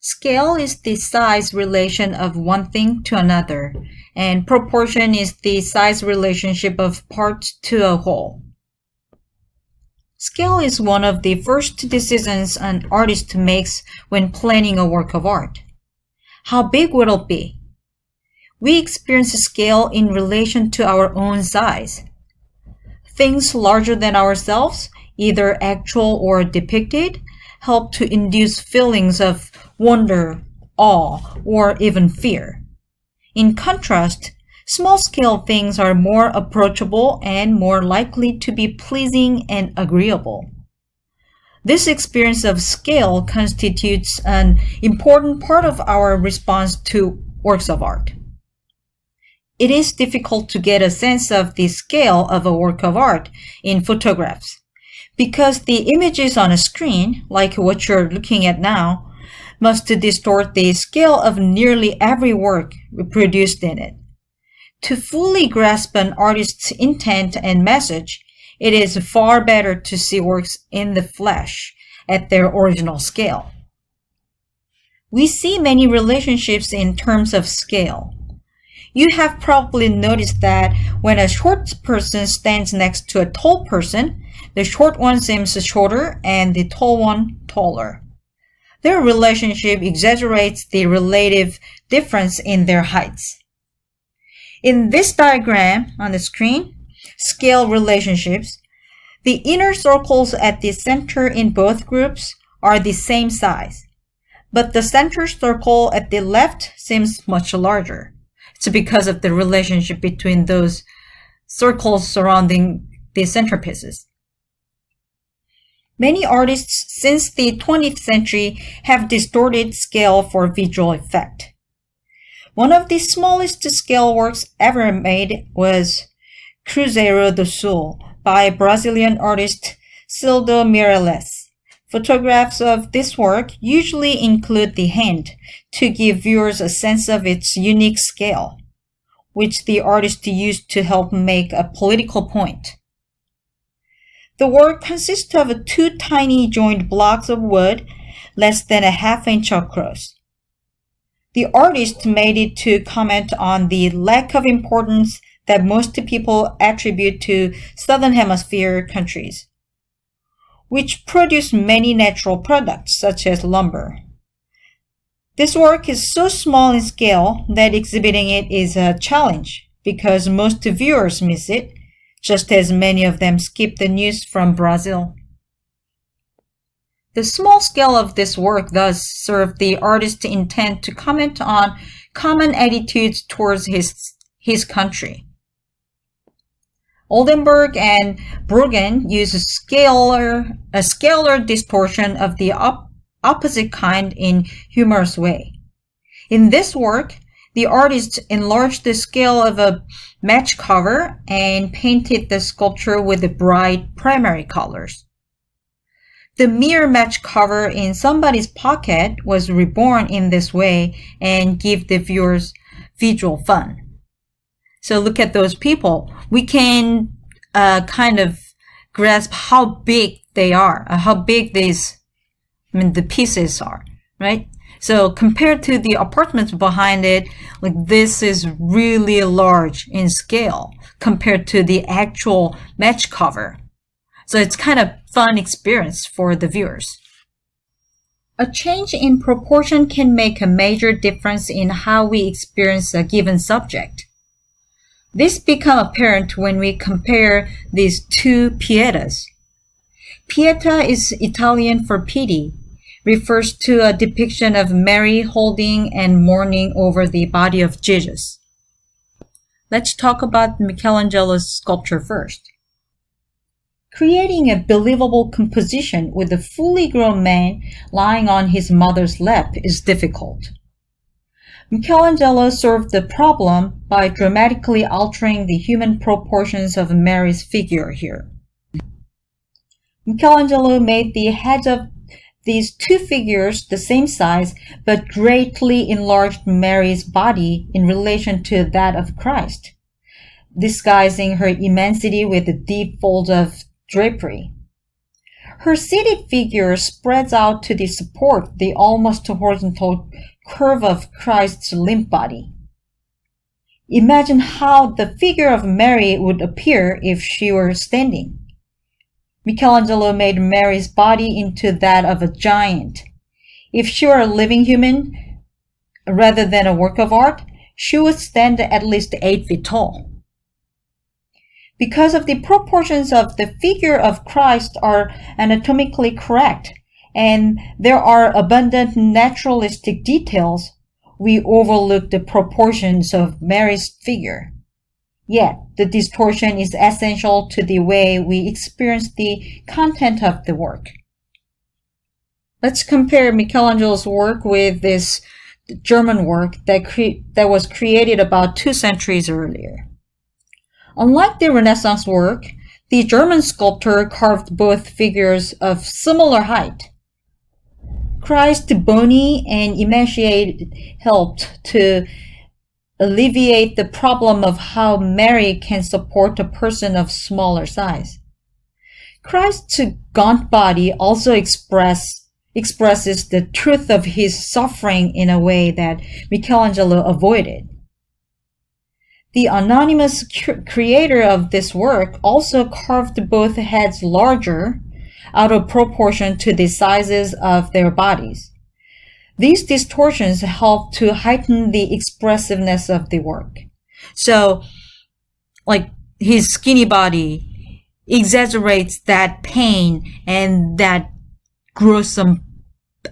Scale is the size relation of one thing to another, and proportion is the size relationship of parts to a whole. Scale is one of the first decisions an artist makes when planning a work of art. How big will it be? We experience scale in relation to our own size. Things larger than ourselves, either actual or depicted, help to induce feelings of wonder, awe, or even fear. In contrast, small-scale things are more approachable and more likely to be pleasing and agreeable. This experience of scale constitutes an important part of our response to works of art. It is difficult to get a sense of the scale of a work of art in photographs because the images on a screen, like what you're looking at now, must distort the scale of nearly every work reproduced in it. To fully grasp an artist's intent and message, it is far better to see works in the flesh at their original scale. We see many relationships in terms of scale. You have probably noticed that when a short person stands next to a tall person, the short one seems shorter and the tall one taller. Their relationship exaggerates the relative difference in their heights. In this diagram on the screen, scale relationships, the inner circles at the center in both groups are the same size, but the center circle at the left seems much larger. It's because of the relationship between those circles surrounding the centerpieces. Many artists since the 20th century have distorted scale for visual effect. One of the smallest scale works ever made was Cruzeiro do Sul by Brazilian artist Cildo Meirelles. Photographs of this work usually include the hand to give viewers a sense of its unique scale, which the artist used to help make a political point. The work consists of two tiny joined blocks of wood, less than a half-inch across. The artist made it to comment on the lack of importance that most people attribute to Southern Hemisphere countries, which produce many natural products such as lumber. This work is so small in scale that exhibiting it is a challenge because most viewers miss it, just as many of them skip the news from Brazil. The small scale of this work thus served the artist's intent to comment on common attitudes towards his country. Oldenburg and Bruggen use a scalar distortion of the opposite kind in humorous way. In this work, the artist enlarged the scale of a match cover and painted the sculpture with bright primary colors. The mere match cover in somebody's pocket was reborn in this way and give the viewers visual fun. So look at those people. We can kind of grasp how big they are, how big the pieces are, right? So compared to the apartments behind it, like this is really large in scale compared to the actual match cover. So it's kind of fun experience for the viewers. A change in proportion can make a major difference in how we experience a given subject. This becomes apparent when we compare these two pietas. Pietà is Italian for pity, refers to a depiction of Mary holding and mourning over the body of Jesus. Let's talk about Michelangelo's sculpture first. Creating a believable composition with a fully grown man lying on his mother's lap is difficult. Michelangelo solved the problem by dramatically altering the human proportions of Mary's figure here. Michelangelo made the heads of these two figures the same size, but greatly enlarged Mary's body in relation to that of Christ, disguising her immensity with the deep folds of drapery. Her seated figure spreads out to support the almost horizontal curve of Christ's limp body. Imagine how the figure of Mary would appear if she were standing. Michelangelo made Mary's body into that of a giant. If she were a living human, rather than a work of art, she would stand at least 8 feet tall. Because of the proportions of the figure of Christ are anatomically correct, and there are abundant naturalistic details, we overlook the proportions of Mary's figure. Yet, the distortion is essential to the way we experience the content of the work. Let's compare Michelangelo's work with this German work that was created about 2 centuries earlier. Unlike the Renaissance work, the German sculptor carved both figures of similar height. Christ's bony and emaciated helped to alleviate the problem of how Mary can support a person of smaller size. Christ's gaunt body also expresses the truth of his suffering in a way that Michelangelo avoided. The anonymous creator of this work also carved both heads larger, out of proportion to the sizes of their bodies. These distortions help to heighten the expressiveness of the work. So, like, his skinny body exaggerates that pain and that gruesome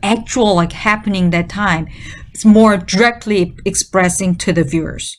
actual happening that time. It's more directly expressing to the viewers.